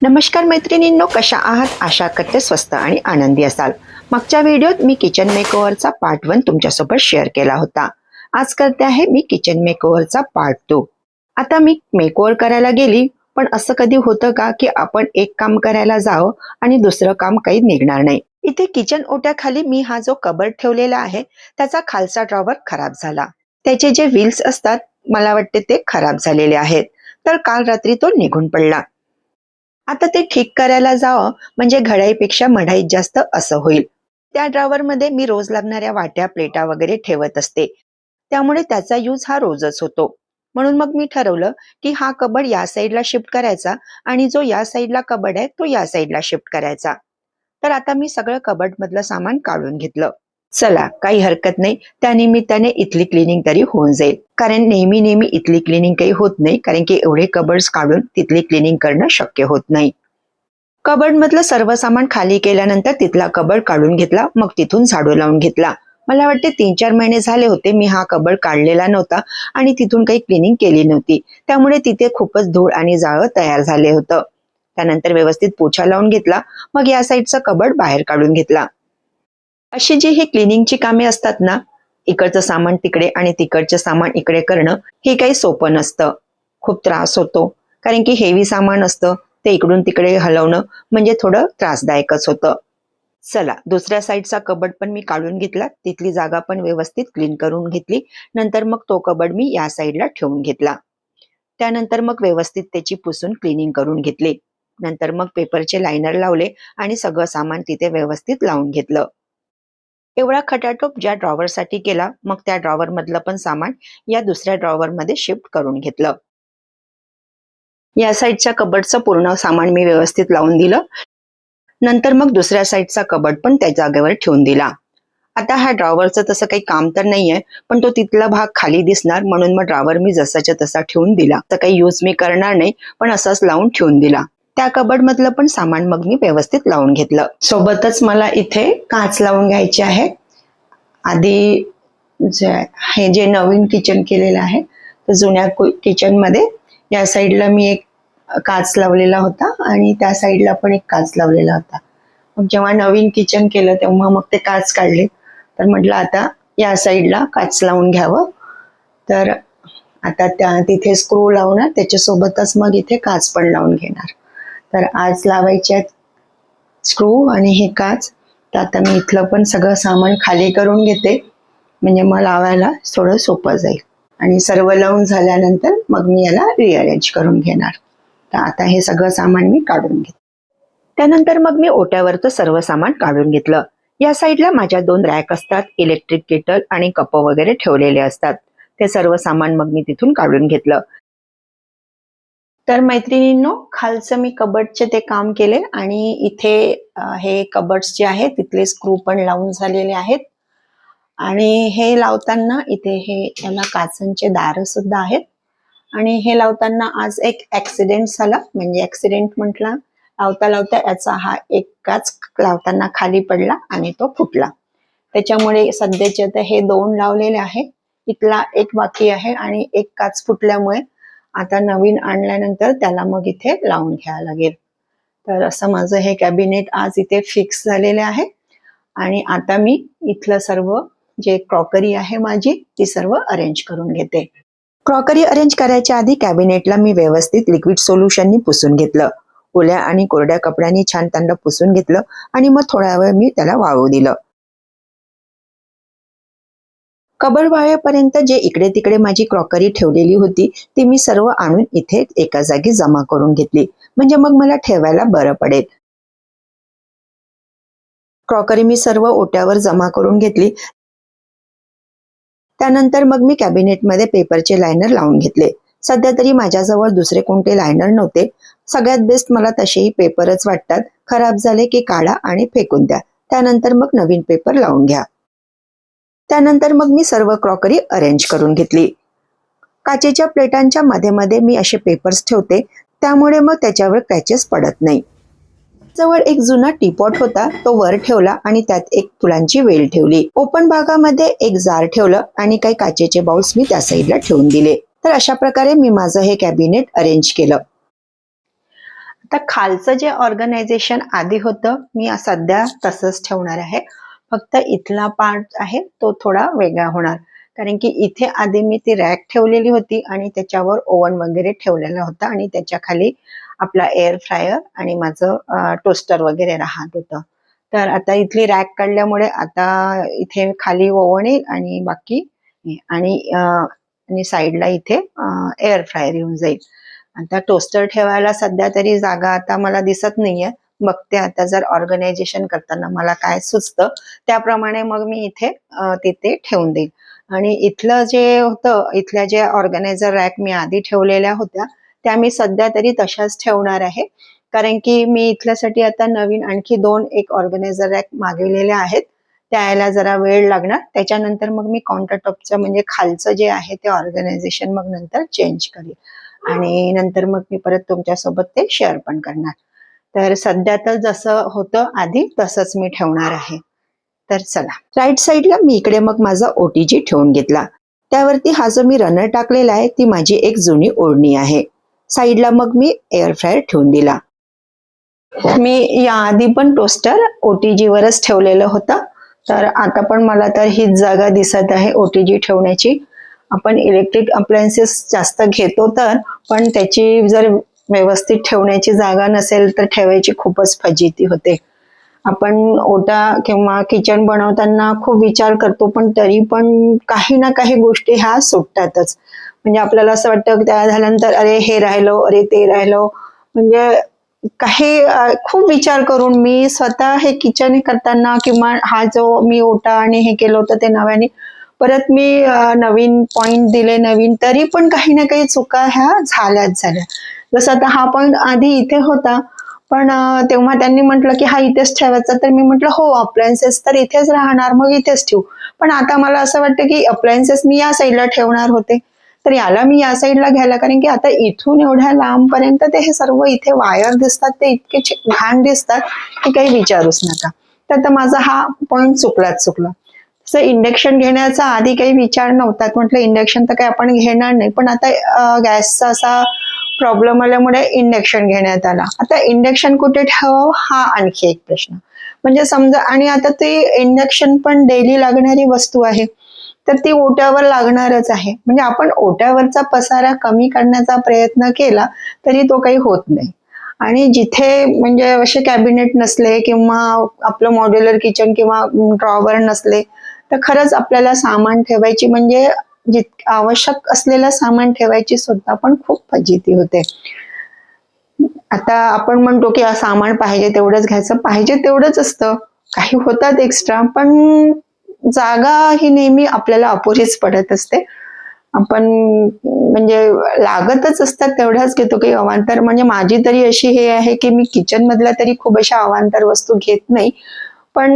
नमस्कार मैत्रिणींनो, कशा आहात? आशा करते स्वस्त आणि आनंदी असाल. मागच्या व्हिडिओत मी किचन मेकओव्हरचा पार्ट 1 तुमच्यासोबत शेअर केला होता. आज करते आहे मी किचन मेकओव्हरचा पार्ट 2. आता मी मेकओव्हर करायला गेली, पण असं कधी होतं का की आपण एक काम करायला जावं आणि दुसरं काम काही निघणार नाही. इथे किचन ओट्याखाली मी हा जो कबर्ड ठेवलेला आहे त्याचा खालचा ड्रॉवर खराब झाला. त्याचे जे व्हील्स असतात मला वाटते ते खराब झालेले आहेत, तर काल रात्री तो निघून पडला. आता ते ठीक करायला जावं म्हणजे घड्याईपेक्षा मढाईत जास्त असं होईल. त्या ड्रॉवर मध्ये मी रोज लागणाऱ्या वाट्या प्लेटा वगैरे ठेवत असते, त्यामुळे त्याचा यूज हा रोजच होतो. म्हणून मग मी ठरवलं की हा कबड या साईडला शिफ्ट करायचा आणि जो या साईडला कबड आहे तो या साईडला शिफ्ट करायचा. तर आता मी सगळं कबड मधलं सामान काढून घेतलं. चला, काही हरकत नाही, त्या निमित्ताने इथली क्लिनिंग तरी होऊन जाईल. कारण नेहमी नेहमी इथली क्लिनिंग काही होत नाही, कारण की एवढे कबर्ड्स काढून तिथली क्लिनिंग करणं शक्य होत नाही. कबर्ड मधलं सर्व सामान खाली केल्यानंतर तिथला कबर्ड काढून घेतला, मग तिथून झाडू लावून घेतला. मला वाटते 3-4 महिने झाले होते मी हा कबर्ड काढलेला नव्हता आणि तिथून काही क्लिनिंग केली नव्हती, त्यामुळे तिथे खूपच धूळ आणि जाळं तयार झाले होतं. त्यानंतर व्यवस्थित पोछा लावून घेतला, मग या साईडचं कबर्ड बाहेर काढून घेतला. अशी जी ही क्लिनिंगची कामे असतात ना, इकडचं सामान तिकडे आणि तिकडचं सामान इकडे करणं, हे काही सोपं नसतं. खूप त्रास होतो, कारण की हेवी सामान असतं ते इकडून तिकडे हलवणं म्हणजे थोडं त्रासदायकच होतं. चला, दुसऱ्या साईडचा कबड पण मी काढून घेतला, तिथली जागा पण व्यवस्थित क्लीन करून घेतली. नंतर मग तो कबड मी या साईडला ठेवून घेतला. त्यानंतर मग व्यवस्थित त्याची पुसून क्लिनिंग करून घेतली. नंतर मग पेपरचे लायनर लावले आणि सगळं सामान तिथे व्यवस्थित लावून घेतलं. एवढा खटाटोप ज्या ड्रॉवर साठी केला, मग त्या ड्रॉवर मधलं पण सामान या दुसऱ्या ड्रॉवर मध्ये शिफ्ट करून घेतलं. या साईडच्या कबडचं पूर्ण सामान मी व्यवस्थित लावून दिलं. नंतर मग दुसऱ्या साईडचा कबड पण त्या जागेवर ठेवून दिला. आता हा ड्रॉवरचं तसं काही काम तर नाहीये, पण तो तिथला भाग खाली दिसणार म्हणून मग ड्रॉवर मी जसाच्या तसा ठेवून दिला. तर काही यूज मी करणार नाही, पण असंच लावून ठेवून दिला. त्या कबड मधलं पण सामान मग मी व्यवस्थित लावून घेतलं. सोबतच मला इथे काच लावून घ्यायची आहे. आधी हे जे नवीन किचन केलेलं आहे, तर जुन्या किचन मध्ये या साईडला मी एक काच लावलेला होता आणि त्या साईडला पण एक काच लावलेला होता. मग जेव्हा नवीन किचन केलं तेव्हा मग ते काच काढले, तर म्हटलं आता या साईडला काच लावून घ्यावं. तर आता तिथे स्क्रू लावणार, त्याच्यासोबतच मग इथे काच पण लावून घेणार. तर आज लावायचे आहेत स्क्रू आणि हे काच. तर आता मी इथलं पण सगळं सामान खाली करून घेते, म्हणजे मग लावायला थोडं सोपं जाईल. आणि सर्व लावून झाल्यानंतर मग मी याला रिअरेंज करून घेणार. तर आता हे सगळं सामान मी काढून घेते. त्यानंतर मग मी ओट्यावरचं सर्व सामान काढून घेतलं. या साईडला माझ्या 2 रॅक असतात, इलेक्ट्रिक केटल आणि कप वगैरे ठेवलेले असतात. ते सर्व सामान मग मी तिथून काढून घेतलं. तर मैत्रिणींनो, खालचं मी कबर्डचे ते काम केले आणि इथे हे कबर्ड्स जे आहेत तिथले स्क्रू पण लावून झालेले आहेत. आणि हे लावताना इथे हे याला काचांचे दार सुद्धा आहेत. आणि हे लावताना आज एक ऍक्सिडेंट झाला, म्हणजे ऍक्सिडेंट म्हटला, लावता लावता याचा हा एक काच लावताना खाली पडला आणि तो फुटला. त्याच्यामुळे सध्याचे आता हे 2 लावलेले आहे, इथला एक बाकी आहे आणि एक काच फुटल्यामुळे आता नवीन आणल्यानंतर त्याला मग इथे लावून घ्यायला लागेल. तर असं माझं हे कॅबिनेट आज इथे फिक्स झालेले आहे. आणि आता मी इथलं सर्व जे क्रॉकरी आहे माझी ती सर्व अरेंज करून घेते. क्रॉकरी अरेंज करायच्या आधी कॅबिनेटला मी व्यवस्थित लिक्विड सोल्युशननी पुसून घेतलं. ओल्या आणि कोरड्या कपड्यांनी छान त्यांना पुसून घेतलं आणि मग थोडा वेळ मी त्याला वाळू दिलं. कबर्ड वाळेपर्यंत जे इकडे तिकडे माझी क्रॉकरी ठेवलेली होती ती मी सर्व आणून इथे एका जागी जमा करून घेतली, म्हणजे मग मला ठेवायला बरं पडेल. क्रॉकरी मी सर्व ओट्यावर जमा करून घेतली. त्यानंतर मग मी कॅबिनेटमध्ये पेपरचे लायनर लावून घेतले. सध्या तरी माझ्याजवळ दुसरे कोणते लायनर नव्हते. सगळ्यात बेस्ट मला तसेही पेपरच वाटतात. खराब झाले की काढा आणि फेकून द्या, त्यानंतर मग नवीन पेपर लावून घ्या. त्यानंतर मग मी सर्व क्रॉकरी अरेंज करून घेतली. काचेच्या प्लेटांच्या मध्ये मध्ये मी असे पेपर्स ठेवते, त्यामुळे मग त्याच्यावर क्रॅचेस पडत नाही. जवळ एक जुना टीपॉट होता, तो वर ठेवला आणि त्यात एक फुलांची वेल ठेवली. ओपन भागामध्ये एक जार ठेवलं आणि काही काचेचे बाउल्स मी त्या साईडला ठेवून दिले. तर अशा प्रकारे मी माझं हे कॅबिनेट अरेंज केलं. आता खालचं जे ऑर्गनायझेशन आधी होतं मी सध्या तसंच ठेवणार आहे. फक्त इथला पार्ट आहे तो थोडा वेगळा होणार, कारण की इथे आधी मी ती रॅक ठेवलेली होती आणि त्याच्यावर ओव्हन वगैरे ठेवलेला होता आणि त्याच्या खाली आपला एअर फ्रायर आणि माझं टोस्टर वगैरे राहत होतं. तर आता इथली रॅक काढल्यामुळे आता इथे खाली ओव्हन येईल आणि बाकी आणि साईडला इथे एअर फ्रायर येऊन जाईल. आता टोस्टर ठेवायला सध्या तरी जागा आता मला दिसत नाहीये. बघते आता जर ऑर्गनायझेशन करताना मला काय सुचतं त्याप्रमाणे मग मी इथे तिथे ठेवून देईल. आणि इथलं जे होतं, इथल्या जे ऑर्गनायझर रॅक मी आधी ठेवलेल्या होत्या त्या मी सध्या तरी तशाच ठेवणार आहे, कारण की मी इथल्यासाठी आता नवीन आणखी 2 एक ऑर्गनायझर रॅक मागवलेल्या आहेत. त्या यायला जरा वेळ लागणार. त्याच्यानंतर मग मी काउंटर टॉपचं म्हणजे खालचं जे आहे ते ऑर्गनायझेशन मग नंतर चेंज करेल आणि नंतर मग मी परत तुमच्यासोबत ते शेअर पण करणार. तर सध्या तर जसं होतं आधी तसंच मी ठेवणार आहे. तर चला, राईट साईडला मी इकडे मग माझा OTG ठेवून घेतला. त्यावरती हा जो मी रनर टाकलेला आहे ती माझी एक जुनी ओढणी आहे. साईडला मग मी एअर फ्रायर ठेवून दिला. मी याआधी पण टोस्टर OTG वरच ठेवलेलं होतं, तर आता पण मला तर हीच जागा दिसत आहे OTG ठेवण्याची. आपण इलेक्ट्रिक अप्लायन्सेस जास्त घेतो तर, पण त्याची जर व्यवस्थित ठेवण्याची जागा नसेल तर ठेवायची खूपच फजिती होते. आपण ओटा किंवा किचन बनवताना खूप विचार करतो, पण तरी पण काही ना काही गोष्टी ह्या सुटतातच. म्हणजे आपल्याला असं वाटतं की त्या झाल्यानंतर अरे हे राहिलो, अरे ते राहिलो, म्हणजे काही खूप विचार करून मी स्वतः हे किचन करताना किंवा हा जो मी ओटा आणि हे केलं होतं ते नव्याने परत मी नवीन पॉइंट दिले नवीन, तरी पण काही ना काही चुका ह्या झाल्याच झाल्या. जसं आता हा पॉइंट आधी इथे होता, पण तेव्हा त्यांनी म्हटलं की हा इथेच ठेवायचा, तर मी म्हटलं हो अप्लायन्सेस तर इथेच राहणार, मग इथेच ठेवू. पण आता मला असं वाटतं की अप्लायन्सेस मी या साईडला ठेवणार होते, तर याला मी या साईडला घ्यायला, कारण की आता इथून एवढ्या लांबपर्यंत ते हे सर्व इथे वायर दिसतात, ते इतके घाण दिसतात की काही विचारूच नका. तर आता माझा हा पॉइंट चुकलाच चुकला. तसं इंडक्शन घेण्याचा आधी काही विचार नव्हता, म्हटलं इंडक्शन तर काही आपण घेणार नाही, पण आता गॅसचा असा प्रॉब्लेम आल्यामुळे इंडक्शन घेण्यात आला. आता इंडक्शन कुठे ठेवावं हा आणखी एक प्रश्न. म्हणजे समजा, आणि आता ते इंडक्शन पण डेली लागणारी वस्तू आहे, तर ती ओट्यावर लागणारच आहे. म्हणजे आपण ओट्यावरचा पसारा कमी करण्याचा प्रयत्न केला तरी तो काही होत नाही. आणि जिथे म्हणजे असे कॅबिनेट नसले किंवा आपलं मॉड्युलर किचन किंवा ड्रॉवर नसले तर खरंच आपल्याला सामान ठेवायची म्हणजे आवश्यक असलेलं सामान ठेवायची सुद्धा पण खूप फजिती होते. आता आपण म्हणतो की सामान पाहिजे तेवढंच घ्यायचं, पाहिजे तेवढंच असतं, काही होतात एक्स्ट्रा, पण जागा ही नेहमी आपल्याला अपुरीच पडत असते. आपण म्हणजे लागतच असतात तेवढ्याच घेतो, काही अवांतर. म्हणजे माझी तरी अशी हे आहे की मी किचन मधल्या तरी खूप अशा अवांतर वस्तू घेत नाही, पण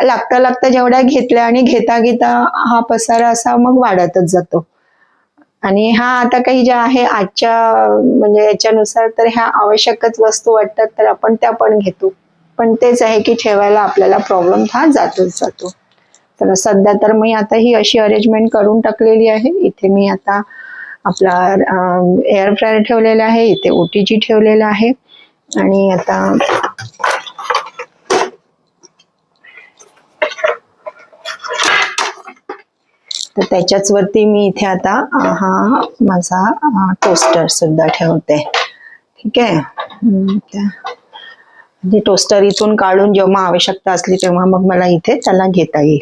लागता जेवढ्या घेतल्या आणि घेता हा पसारा असा मग वाढतच जातो. आणि हा आता काही ज्या आहे आजच्या म्हणजे याच्यानुसार तर ह्या आवश्यकच वस्तू वाटतात तर आपण त्या पण घेतो, पण तेच आहे की ठेवायला आपल्याला प्रॉब्लेम हा जातच जातो. तर सध्या तर मी आता ही अशी अरेंजमेंट करून टाकलेली आहे. इथे मी आता आपला एअर फ्रायर ठेवलेला आहे, इथे OTG ठेवलेला आहे आणि आता तर त्याच्याच वरती मी इथे आता हा माझा टोस्टर सुद्धा ठेवते. ठीक आहे, म्हणजे टोस्टर इथून काढून जेव्हा आवश्यकता असली तेव्हा मग मला इथे त्याला घेता येईल.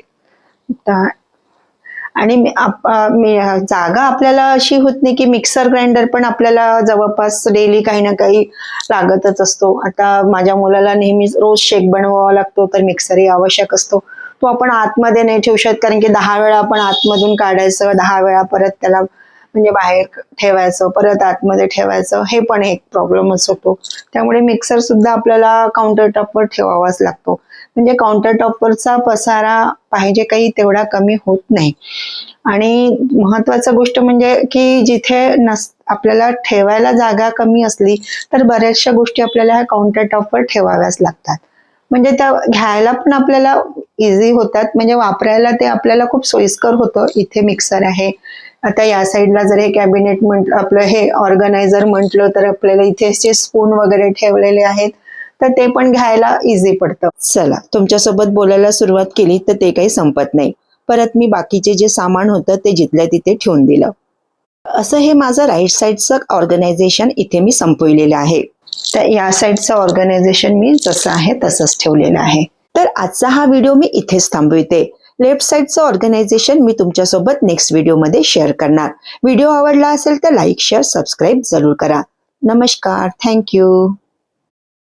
आणि जागा आपल्याला अशी होत नाही की मिक्सर ग्राइंडर पण आपल्याला जवळपास डेली काही ना काही लागतच असतो. आता माझ्या मुलाला नेहमीच रोज शेक बनवावा लागतो, तर मिक्सरही आवश्यक असतो. तो आपण आतमध्ये नाही ठेवू शकत, कारण की 10 वेळा आपण आतमधून काढायचं, 10 वेळा परत त्याला म्हणजे बाहेर ठेवायचं, परत आतमध्ये ठेवायचं, हे पण एक प्रॉब्लेमच होतो. त्यामुळे मिक्सर सुद्धा आपल्याला काउंटर टॉपवर ठेवावाच लागतो. म्हणजे काउंटर टॉपवरचा पसारा पाहिजे काही तेवढा कमी होत नाही. आणि महत्वाचं गोष्ट म्हणजे की जिथे आपल्याला ठेवायला जागा कमी असली तर बऱ्याचशा गोष्टी आपल्याला ह्या काउंटर टॉपवर ठेवाव्याच लागतात. म्हणजे त्या घ्यायला पण आपल्याला इझी होतात, म्हणजे वापरायला ते आपल्याला खूप सोयीस्कर होतं. इथे मिक्सर आहे, आता या साईडला जर हे कॅबिनेट म्हटलं, आपलं हे ऑर्गनायझर म्हटलं, तर आपल्याला इथे स्पून वगैरे ठेवलेले आहेत, तर ते पण घ्यायला इझी पडतं. चला, तुमच्यासोबत बोलायला सुरुवात केली तर ते काही संपत नाही. परत मी बाकीचे जे सामान होतं ते जिथल्या तिथे ठेवून दिलं. असं हे माझं राईट साईडचं ऑर्गनायझेशन इथे मी संपवलेलं आहे. तर या साईडचं ऑर्गनायझेशन मी जसं आहे तसंच ठेवलेलं आहे. तर आजचा हा व्हिडिओ मी इथेच थांबवते. लेफ्ट साईडचं ऑर्गनायझेशन मी तुमच्यासोबत नेक्स्ट व्हिडिओमध्ये शेअर करणार. व्हिडिओ आवडला असेल तर लाईक, शेअर, सबस्क्राईब जरूर करा. नमस्कार, थँक्यू.